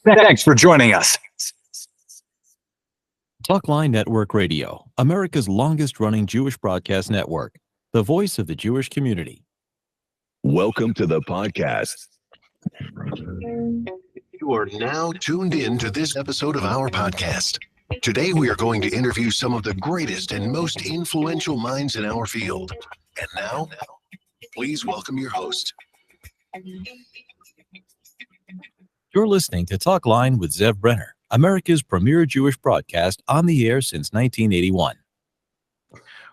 Thanks for joining us. Talkline Network Radio, America's longest-running Jewish broadcast network, the voice of the Jewish community. Welcome to the podcast. You are now tuned in to this episode of our podcast. Today, we are going to interview some of the greatest and most influential minds in our field. And now, please welcome your host. You're listening to Talkline with Zev Brenner, America's premier Jewish broadcast on the air since 1981.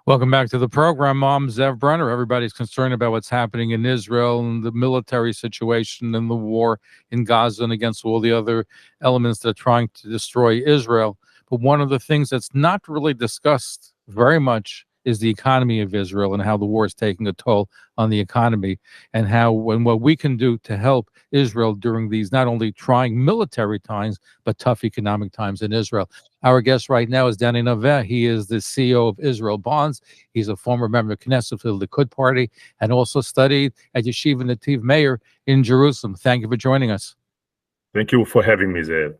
Welcome back to the program. I'm Zev Brenner. Everybody's concerned about what's happening in Israel and the military situation and the war in Gaza and against all the other elements that are trying to destroy Israel. But one of the things that's not really discussed very much is the economy of Israel and how the war is taking a toll on the economy and what we can do to help Israel during these not only trying military times, but tough economic times in Israel. Our guest right now is Dani Naveh. He is the CEO of Israel Bonds. He's a former member of Knesset for the Likud Party and also studied at Yeshiva Nativ Meir in Jerusalem. Thank you for joining us. Thank you for having me, Zev.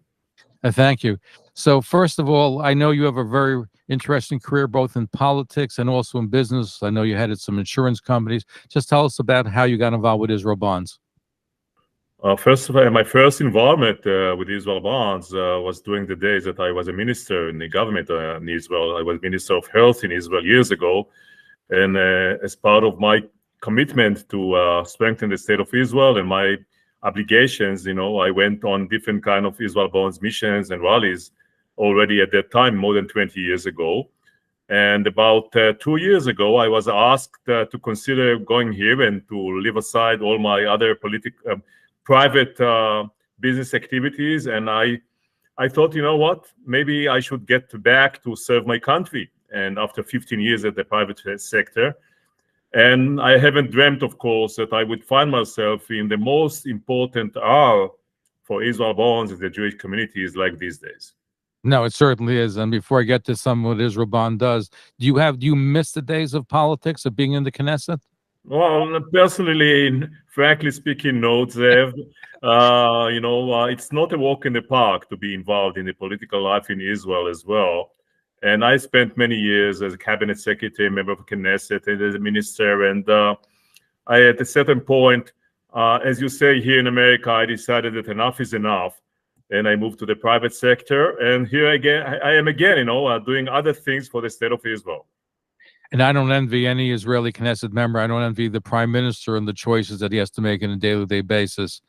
Thank you. So first of all, I know you have a very interesting career both in politics and also in business. I know you headed some insurance companies. Just tell us about how you got involved with Israel Bonds. First of all, my first involvement with Israel Bonds was during the days that I was a minister in the government in Israel. I was Minister of Health in Israel years ago. And as part of my commitment to strengthen the state of Israel and my obligations, I went on different kind of Israel Bonds missions and rallies already at that time, more than 20 years ago. And about 2 years ago, I was asked to consider going here and to leave aside all my other private business activities. And I thought, you know what, maybe I should get back to serve my country. And after 15 years at the private sector, and I haven't dreamt, of course, that I would find myself in the most important hour for Israel Bonds and the Jewish communities like these days. No, it certainly is. And before I get to some of what Israel Bond does, do you miss the days of politics, of being in the Knesset? Well, personally, frankly speaking, no, Zev. It's not a walk in the park to be involved in the political life in Israel as well. And I spent many years as a cabinet secretary, member of Knesset, and as a minister. And I, at a certain point, as you say here in America, I decided that enough is enough. And I moved to the private sector. And here I am again, doing other things for the state of Israel. And I don't envy any Israeli Knesset member. I don't envy the prime minister and the choices that he has to make on a day-to-day basis.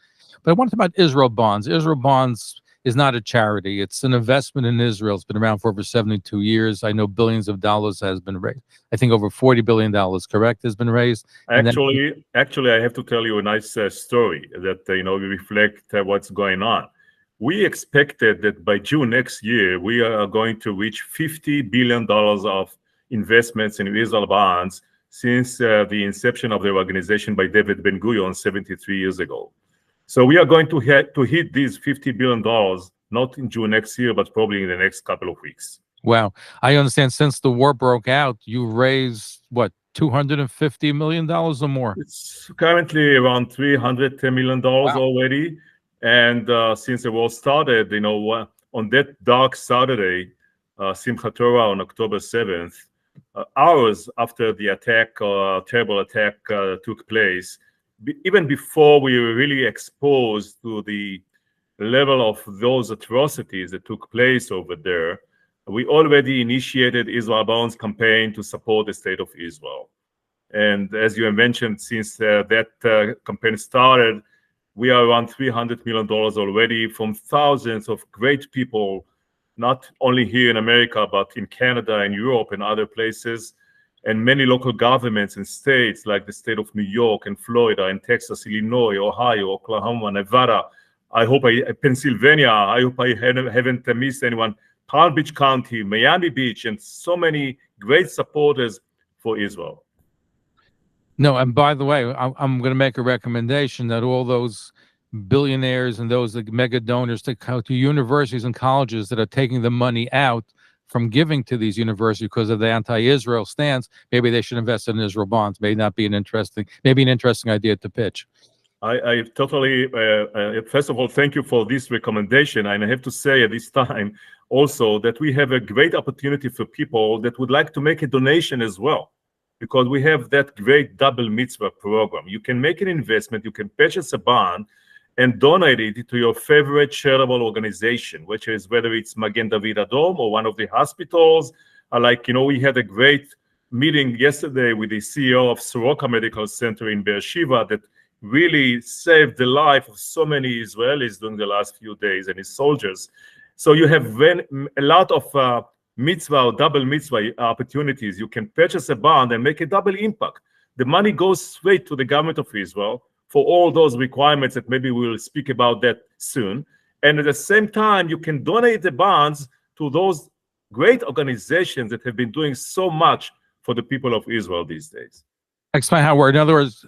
But I want to talk about Israel Bonds. Israel Bonds is not a charity. It's an investment in Israel. It's been around for over 72 years. I know billions of dollars has been raised. I think over $40 billion, correct, has been raised. Actually, I have to tell you a nice story that, we reflect what's going on. We expected that by June next year, we are going to reach $50 billion of investments in Israel Bonds since the inception of the organization by David Ben-Gurion 73 years ago. So we are going to hit these $50 billion, not in June next year, but probably in the next couple of weeks. Wow. I understand since the war broke out, you raised, what, $250 million or more? It's currently around $310 million already. And since the war started, on that dark Saturday, Simchat Torah on October 7th, hours after the attack, terrible attack took place, even before we were really exposed to the level of those atrocities that took place over there, we already initiated Israel Bonds campaign to support the state of Israel. And as you mentioned, since that campaign started, we are around $300 million already from thousands of great people, not only here in America, but in Canada and Europe and other places, and many local governments and states like the state of New York and Florida and Texas, Illinois, Ohio, Oklahoma, Nevada. Pennsylvania. I hope I haven't missed anyone. Palm Beach County, Miami Beach, and so many great supporters for Israel. No, and by the way, I'm going to make a recommendation that all those billionaires and those mega donors to universities and colleges that are taking the money out from giving to these universities because of the anti-Israel stance, maybe they should invest in Israel Bonds. Maybe an interesting idea to pitch. I totally, first of all, thank you for this recommendation. And I have to say at this time also that we have a great opportunity for people that would like to make a donation as well, because we have that great double mitzvah program. You can make an investment, you can purchase a bond and donate it to your favorite charitable organization, which is whether it's Magen David Adom or one of the hospitals. Like, you know, we had a great meeting yesterday with the CEO of Soroka Medical Center in Beersheba that really saved the life of so many Israelis during the last few days and his soldiers. So you have a lot of mitzvah or double mitzvah opportunities. You can purchase a bond and make a double impact. The money goes straight to the government of Israel for all those requirements that maybe we'll speak about that soon. And at the same time, you can donate the bonds to those great organizations that have been doing so much for the people of Israel these days. Explain how it works. In other words,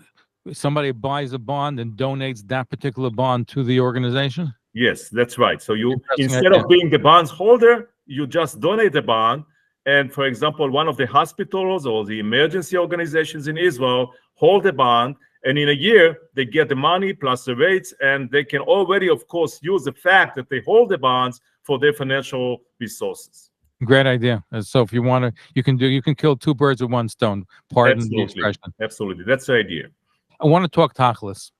somebody buys a bond and donates that particular bond to the organization? Yes, that's right. So you, instead of being the bonds holder, you just donate the bond. And for example, one of the hospitals or the emergency organizations in Israel hold the bond, and in a year, they get the money plus the rates, and they can already, of course, use the fact that they hold the bonds for their financial resources. Great idea. So if you want to, you can kill two birds with one stone. Pardon the expression. Absolutely. That's the idea. I want to talk tachlis.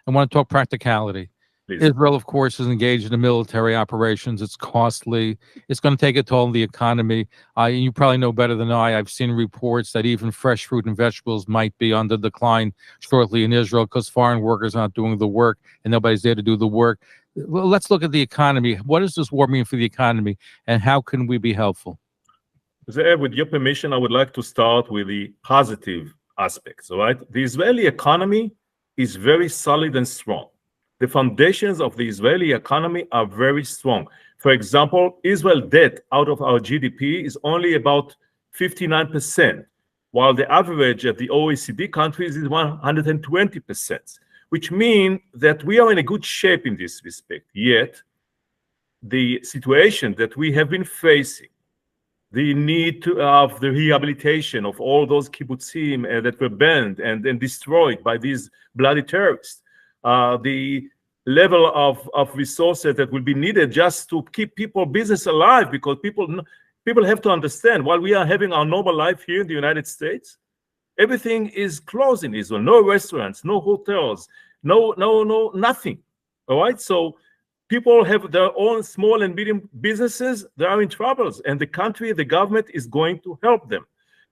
I want to talk practicality. Please. Israel, of course, is engaged in military operations. It's costly. It's going to take a toll on the economy. You probably know better than I. I've seen reports that even fresh fruit and vegetables might be on the decline shortly in Israel because foreign workers are not doing the work and nobody's there to do the work. Well, let's look at the economy. What does this war mean for the economy, and how can we be helpful? Zev, with your permission, I would like to start with the positive aspects. All right, the Israeli economy is very solid and strong. The foundations of the Israeli economy are very strong. For example, Israel debt out of our GDP is only about 59%, while the average of the OECD countries is 120%, which means that we are in a good shape in this respect. Yet, the situation that we have been facing, the need to have the rehabilitation of all those kibbutzim that were burned and destroyed by these bloody terrorists, the level of resources that will be needed just to keep people business alive, because people have to understand, while we are having our normal life here in the United States, everything is closed in Israel. No restaurants, no hotels, no nothing. All right, so people have their own small and medium businesses. They are in troubles, and the country, the government is going to help them.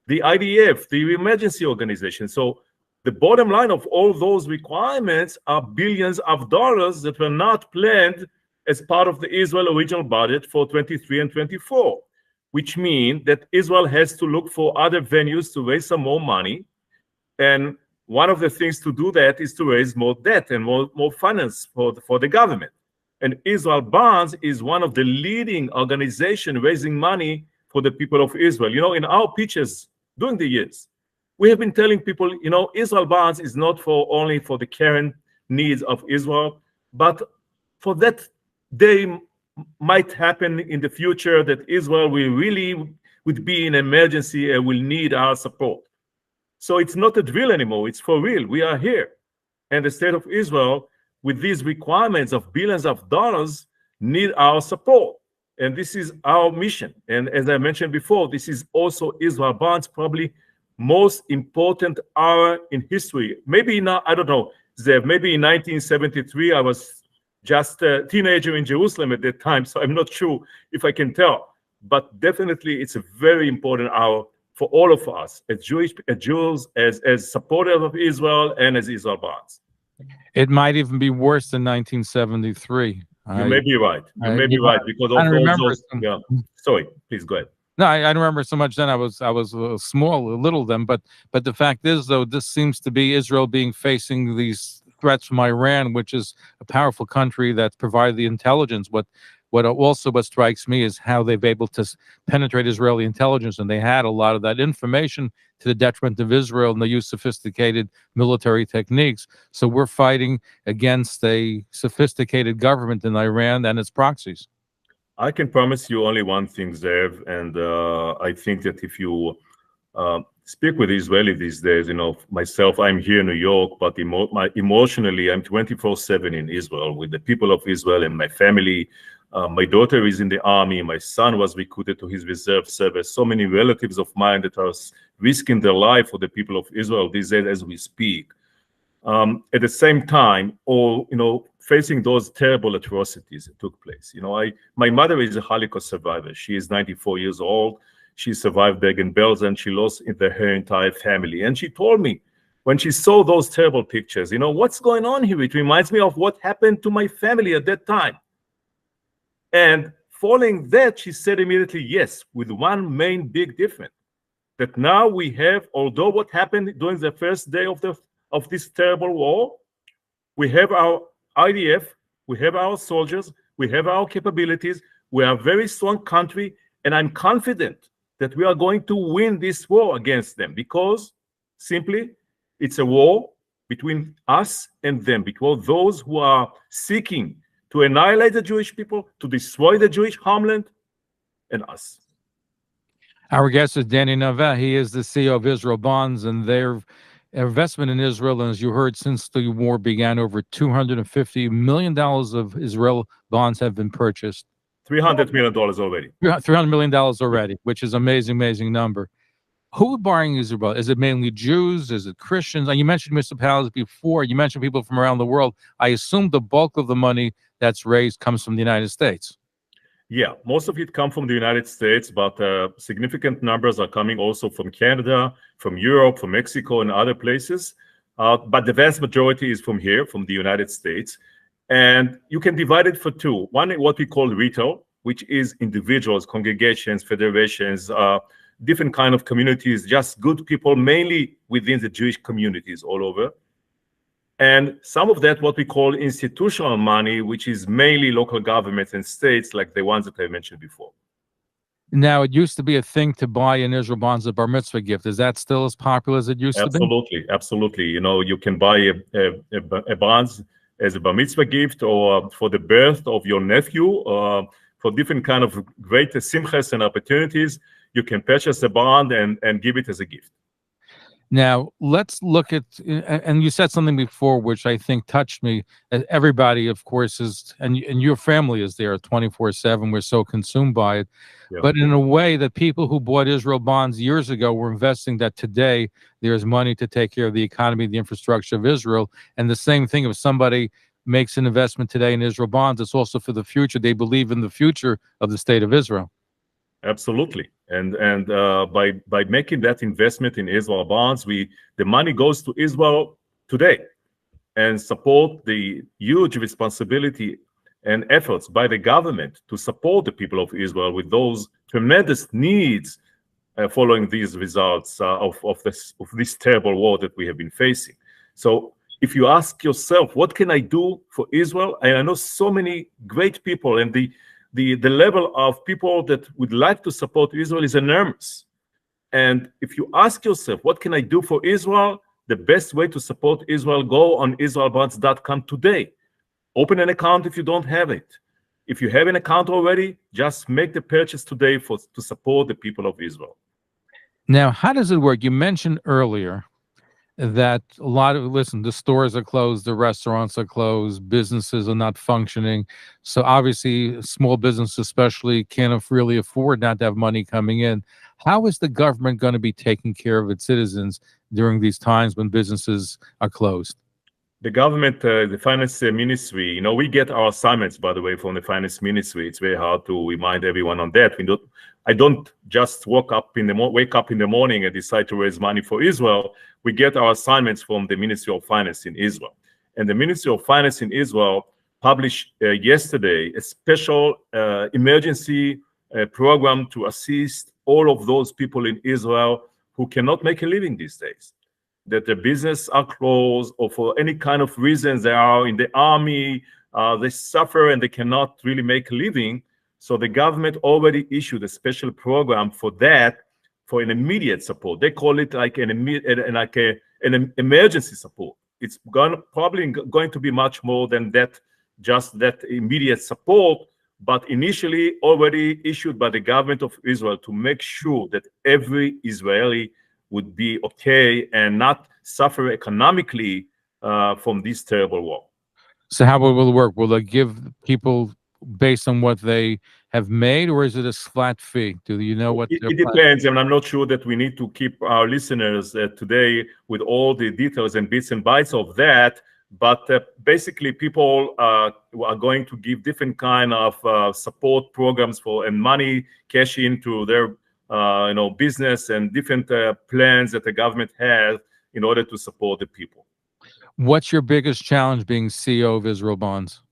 The IDF, the emergency organization. So the bottom line of all those requirements are billions of dollars that were not planned as part of the Israel original budget for 23 and 24, which means that Israel has to look for other venues to raise some more money. And one of the things to do that is to raise more debt and more finance for the government. And Israel Bonds is one of the leading organizations raising money for the people of Israel. You know, in our pitches during the years, we have been telling people, you know, Israel Bonds is not only for the current needs of Israel, but for that day might happen in the future that Israel will really would be in emergency and will need our support. So it's not a drill anymore, it's for real. We are here. And the state of Israel, with these requirements of billions of dollars, need our support. And this is our mission. And as I mentioned before, this is also Israel Bonds, probably most important hour in history. Maybe now, I don't know, Zev, maybe in 1973, I was just a teenager in Jerusalem at that time, so I'm not sure if I can tell. But definitely, it's a very important hour for all of us as Jews, as supporters of Israel, and as Israel Bonds. It might even be worse than 1973. You may be right. You may be right, because of all those. Yeah. Sorry, please go ahead. No, I remember so much then. I was small, little then, but the fact is, though, this seems to be Israel facing these threats from Iran, which is a powerful country that's provided the intelligence. What strikes me is how they've able to penetrate Israeli intelligence, and they had a lot of that information to the detriment of Israel, and they use sophisticated military techniques. So we're fighting against a sophisticated government in Iran and its proxies. I can promise you only one thing, Zev, and I think that if you speak with Israeli these days. Myself, I'm here in New York, but emotionally, I'm 24/7 in Israel with the people of Israel and my family. My daughter is in the army. My son was recruited to his reserve service. So many relatives of mine that are risking their life for the people of Israel these days as we speak. At the same time, facing those terrible atrocities that took place. My mother is a Holocaust survivor. She is 94 years old. She survived Bergen-Belsen, and she lost her entire family. And she told me when she saw those terrible pictures, what's going on here? It reminds me of what happened to my family at that time. And following that, she said immediately, yes, with one main big difference, that now we have, although what happened during the first day of this terrible war, we have our IDF, we have our soldiers, we have our capabilities, we are a very strong country, and I'm confident that we are going to win this war against them, because simply it's a war between us and them, because those who are seeking to annihilate the Jewish people, to destroy the Jewish homeland, and us. Our guest is Dani Naveh. He is the CEO of Israel Bonds, and their investment in Israel, and as you heard, since the war began, over $250 million of Israel bonds have been purchased. $300 million already. $300 million already, which is amazing number. Who are buying Israel bonds? Is it mainly Jews? Is it Christians? And you mentioned municipalities before. You mentioned people from around the world. I assume the bulk of the money that's raised comes from the United States. Yeah, most of it comes from the United States, but significant numbers are coming also from Canada, from Europe, from Mexico, and other places. But the vast majority is from here, from the United States. And you can divide it for two. One, what we call retail, which is individuals, congregations, federations, different kind of communities, just good people, mainly within the Jewish communities all over. And some of that, what we call institutional money, which is mainly local governments and states, like the ones that I mentioned before. Now, it used to be a thing to buy in Israel bonds a bar mitzvah gift. Is that still as popular as it used to be? Absolutely. You can buy a bonds as a bar mitzvah gift, or for the birth of your nephew, for different kind of great simchas and opportunities. You can purchase a bond and give it as a gift. Now, let's look at, and you said something before, which I think touched me. Everybody, of course, is, and your family is there 24/7. We're so consumed by it. Yeah. But in a way, the people who bought Israel bonds years ago were investing that today there's money to take care of the economy, the infrastructure of Israel. And the same thing, if somebody makes an investment today in Israel bonds, it's also for the future. They believe in the future of the state of Israel. Absolutely. And by making that investment in Israel bonds, the money goes to Israel today and support the huge responsibility and efforts by the government to support the people of Israel with those tremendous needs following these results of this terrible war that we have been facing. So if you ask yourself, what can I do for Israel? And I know so many great people, and the level of people that would like to support Israel is enormous. And if you ask yourself, what can I do for Israel? The best way to support Israel, go on israelbonds.com today. Open an account if you don't have it. If you have an account already, just make the purchase today to support the people of Israel. Now, how does it work? You mentioned earlier that the stores are closed, the restaurants are closed, businesses are not functioning. So obviously small business especially can't really afford not to have money coming in. How is the government going to be taking care of its citizens during these times when businesses are closed? The government, the finance ministry, we get our assignments, by the way, from the finance ministry. It's very hard to remind everyone on that. I don't just wake up in the morning and decide to raise money for Israel. We get our assignments from the Ministry of Finance in Israel. And the Ministry of Finance in Israel published yesterday a special emergency program to assist all of those people in Israel who cannot make a living these days, that their business are closed, or for any kind of reasons they are in the army, they suffer and they cannot really make a living. So the government already issued a special program for that, for an immediate support. They call it like an emergency support. It's probably going to be much more than that, just that immediate support, but initially already issued by the government of Israel to make sure that every Israeli would be okay and not suffer economically from this terrible war. So how will it work? Will they give people based on what they have made, or is it a flat fee? Do you know what? It depends, and I'm not sure that we need to keep our listeners today with all the details and bits and bytes of that. But basically, people are going to give different kind of support programs and money, cash into their business and different plans that the government has in order to support the people. What's your biggest challenge being CEO of Israel Bonds?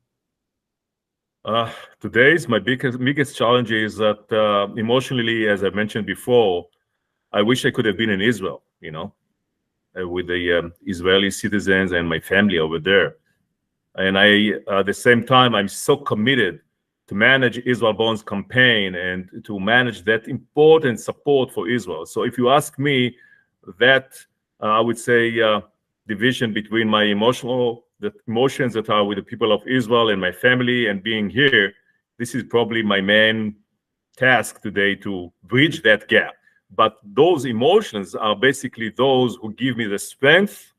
Today's my biggest challenge is that emotionally, as I mentioned before, I wish I could have been in Israel, with the Israeli citizens and my family over there. And at the same time, I'm so committed to manage Israel Bonds campaign and to manage that important support for Israel. So if you ask me, that I would say division between my the emotions that are with the people of Israel and my family and being here, this is probably my main task today, to bridge that gap. But those emotions are basically those who give me the strength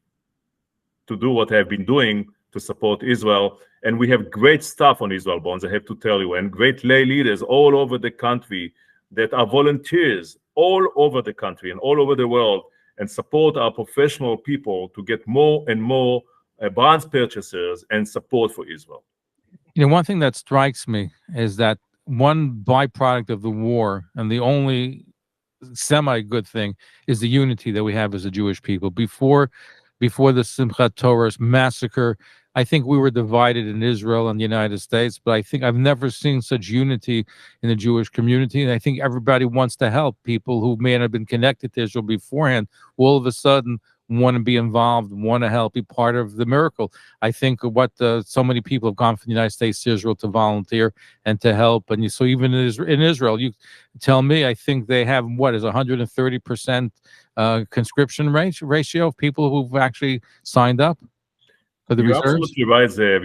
to do what I've been doing to support Israel. And we have great staff on Israel Bonds, I have to tell you, and great lay leaders all over the country that are volunteers all over the country and all over the world, and support our professional people to get more and more bonds purchasers and support for Israel. One thing that strikes me is that one byproduct of the war, and the only semi-good thing, is the unity that we have as a Jewish people. Before the Simchat Torah massacre, I think we were divided in Israel and the United States, but I think I've never seen such unity in the Jewish community. And I think everybody wants to help. People who may not have been connected to Israel beforehand, all of a sudden want to be involved, want to help, be part of the miracle. I think so many people have gone from the United States to Israel to volunteer and to help. And so even in Israel, you tell me, I think they have, is 130% conscription ratio of people who've actually signed up for the You're reserves? absolutely right, Zev.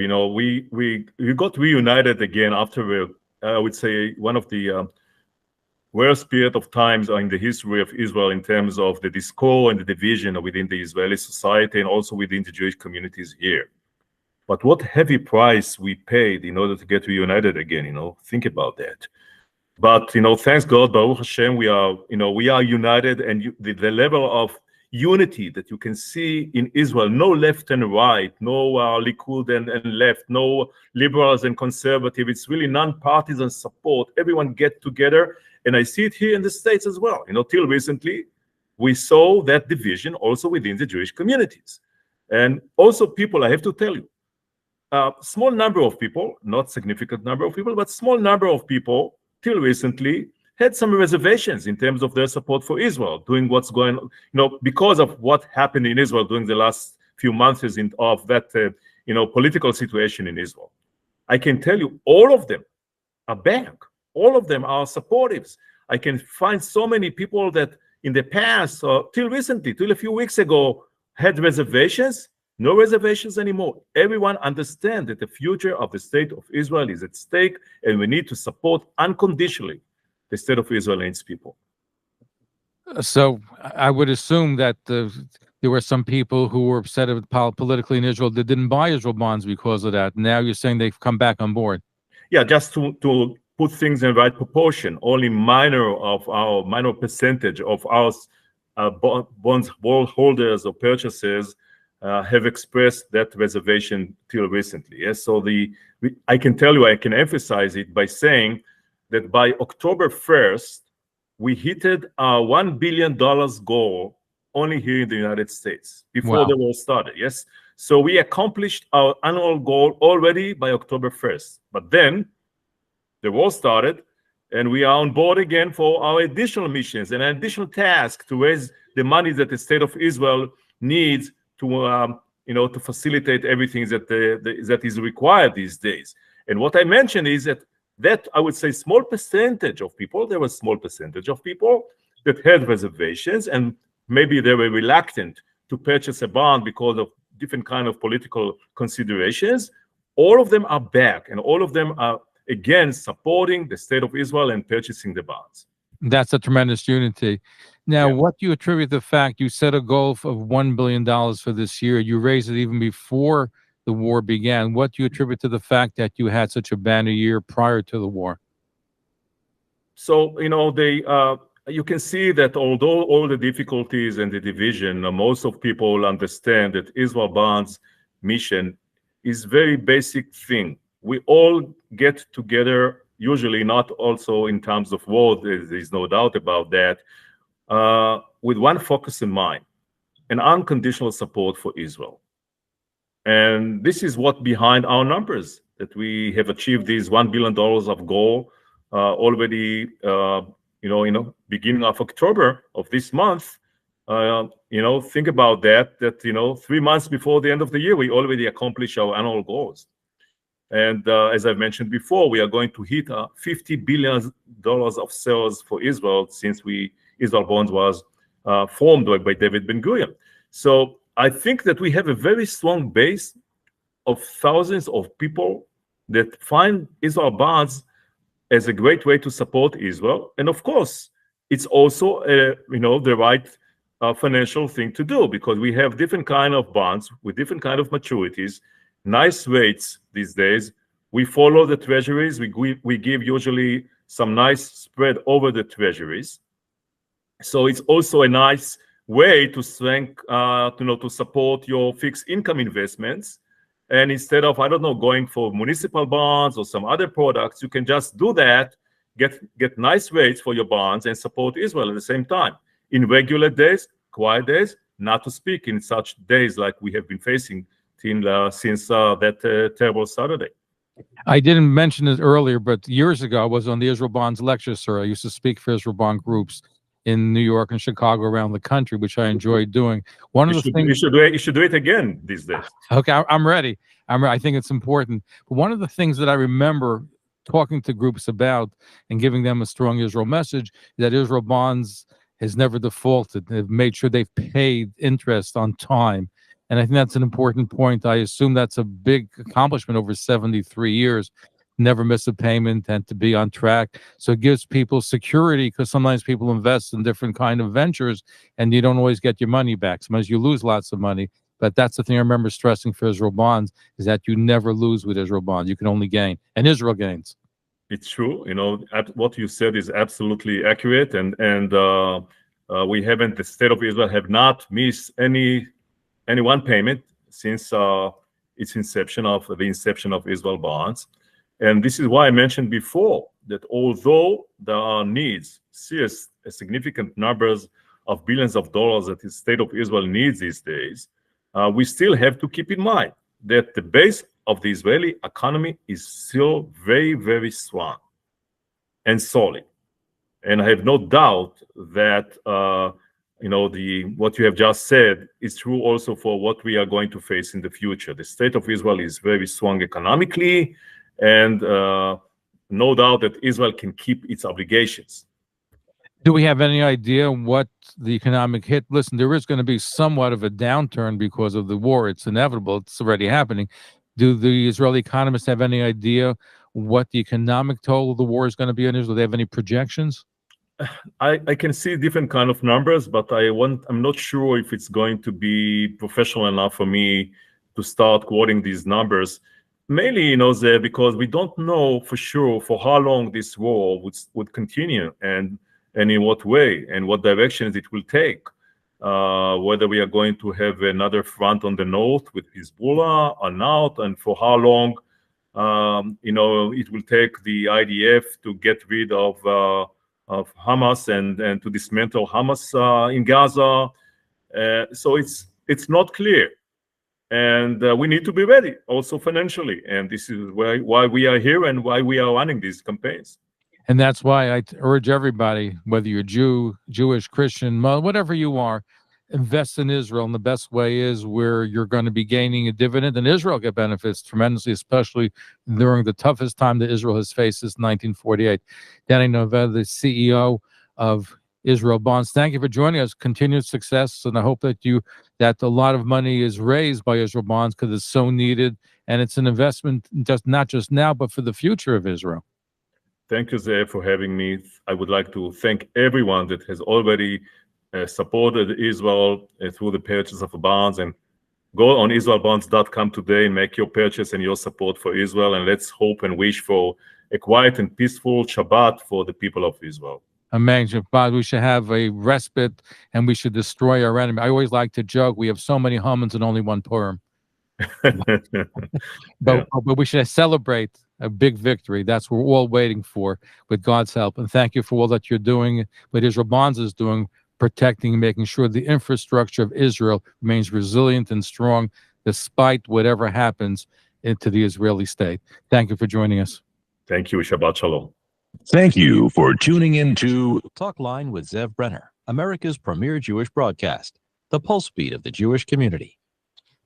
We got reunited again after, I would say, one of the worst period of times in the history of Israel in terms of the discord and the division within the Israeli society and also within the Jewish communities here. But what heavy price we paid in order to get reunited again, think about that. But, thanks God, Baruch Hashem, we are united, and the level of unity that you can see in Israel, no left and right, no Likud and left, no liberals and conservative. It's really non-partisan support. Everyone get together. And I see it here in the States as well. Till recently, we saw that division also within the Jewish communities. And also people, I have to tell you, small number of people, not significant number of people, but small number of people till recently had some reservations in terms of their support for Israel, doing what's going on, because of what happened in Israel during the last few months of that, political situation in Israel. I can tell you, all of them are back. All of them are supportives. I can find so many people that in the past, till recently, till a few weeks ago, had reservations. No reservations anymore. Everyone understands that the future of the state of Israel is at stake, and we need to support unconditionally the state of Israel and its people. So I would assume that there were some people who were upset politically in Israel that didn't buy Israel bonds because of that. Now you're saying they've come back on board. Yeah, just to put things in the right proportion, only minor percentage of our bonds holders or purchasers have expressed that reservation till recently. Yes, so I can tell you, I can emphasize it by saying that by October 1st, we hit our $1 billion goal only here in the United States before the war started. Yes, so we accomplished our annual goal already by October 1st. But then the war started, and we are on board again for our additional missions and an additional task to raise the money that the state of Israel needs to to facilitate everything that is required these days. And what I mentioned is that I would say small percentage of people, there was a small percentage of people that had reservations, and maybe they were reluctant to purchase a bond because of different kind of political considerations. All of them are back, and all of them are again supporting the state of Israel and purchasing the bonds. That's a tremendous unity. Now, Yeah. what do you attribute the fact you set a goal of $1 billion for this year? You raised it even before the war began. What do you attribute to the fact that you had such a banner year prior to the war? So, you can see that although all the difficulties and the division, most of people understand that Israel Bonds mission is very basic thing. We all get together, usually not also in terms of war, there's no doubt about that, with one focus in mind, an unconditional support for Israel. And this is what behind our numbers, that we have achieved these $1 billion of goal already, beginning of October of this month. Think about that, 3 months before the end of the year, we already accomplished our annual goals. And as I've mentioned before, we are going to hit $50 billion of sales for Israel since Israel Bonds was formed by David Ben-Gurion. So I think that we have a very strong base of thousands of people that find Israel Bonds as a great way to support Israel. And of course, it's also the right financial thing to do, because we have different kind of bonds with different kind of maturities, nice rates these days. We follow the treasuries. We give usually some nice spread over the treasuries. So it's also a nice way to to support your fixed income investments. And instead of, going for municipal bonds or some other products, you can just do that, get nice rates for your bonds and support Israel at the same time. In regular days, quiet days, not to speak in such days like we have been facing since that terrible Saturday. I didn't mention it earlier, but years ago I was on the Israel Bonds lecture, sir. I used to speak for Israel Bond groups in New York and Chicago, around the country, which I enjoyed doing. You should do it again these days. Okay, I'm ready. I think it's important. But one of the things that I remember talking to groups about and giving them a strong Israel message is that Israel Bonds has never defaulted. They've made sure they've paid interest on time. And I think that's an important point. I assume that's a big accomplishment over 73 years. Never miss a payment and to be on track. So it gives people security, because sometimes people invest in different kind of ventures and you don't always get your money back. Sometimes you lose lots of money. But that's the thing I remember stressing for Israel Bonds, is that you never lose with Israel Bonds. You can only gain, and Israel gains. It's true. What you said is absolutely accurate. And we haven't, the state of Israel have not missed any one payment since its inception of Israel Bonds. And this is why I mentioned before that although there are needs, significant numbers of billions of dollars that the state of Israel needs these days, we still have to keep in mind that the base of the Israeli economy is still very, very strong and solid. And I have no doubt that what you have just said is true also for what we are going to face in the future. The state of Israel is very strong economically, and no doubt that Israel can keep its obligations. Do we have any idea what the economic hit? Listen, there is going to be somewhat of a downturn because of the war. It's inevitable. It's already happening. Do the Israeli economists have any idea what the economic toll of the war is going to be on Israel? Do they have any projections? I can see different kind of numbers, but I'm not sure if it's going to be professional enough for me to start quoting these numbers. Mainly, Zev, because we don't know for sure for how long this war would continue, and in what way and what directions it will take. Whether we are going to have another front on the north with Hezbollah or not, and for how long, it will take the IDF to get rid of Hamas and to dismantle Hamas in Gaza. So it's not clear. And we need to be ready also financially. And this is why we are here and why we are running these campaigns. And that's why I urge everybody, whether you're Jew, Jewish, Christian, whatever you are, invest in Israel. And the best way is where you're going to be gaining a dividend, and Israel get benefits tremendously, especially during the toughest time that Israel has faced since 1948. Dani, Naveh, the CEO of Israel Bonds, thank you for joining us. Continued success, and I hope that a lot of money is raised by Israel Bonds, because it's so needed, and it's an investment not just now, but for the future of Israel. Thank you, Zev, for having me. I would like to thank everyone that has already supported Israel through the purchase of bonds. And go on israelbonds.com today and make your purchase and your support for Israel. And let's hope and wish for a quiet and peaceful Shabbat for the people of Israel. Amazing. But we should have a respite and we should destroy our enemy. I always like to joke, we have so many Hammans and only one Purim. But we should celebrate a big victory. That's what we're all waiting for with God's help. And thank you for all that you're doing, what Israel Bonds is doing, protecting and making sure the infrastructure of Israel remains resilient and strong despite whatever happens into the Israeli state. Thank you for joining us. Thank you. Shabbat Shalom. Thank you for tuning in to Talkline with Zev Brenner, America's premier Jewish broadcast, the pulse beat of the Jewish community.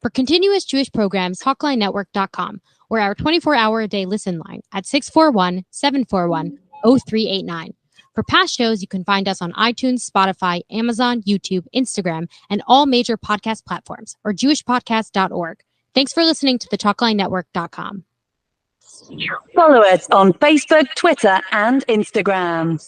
For continuous Jewish programs, TalklineNetwork.com, or our 24-hour-a-day listen line at 641-741-0389. For past shows, you can find us on iTunes, Spotify, Amazon, YouTube, Instagram, and all major podcast platforms, or jewishpodcast.org. Thanks for listening to the TalklineNetwork.com. Follow us on Facebook, Twitter, and Instagram.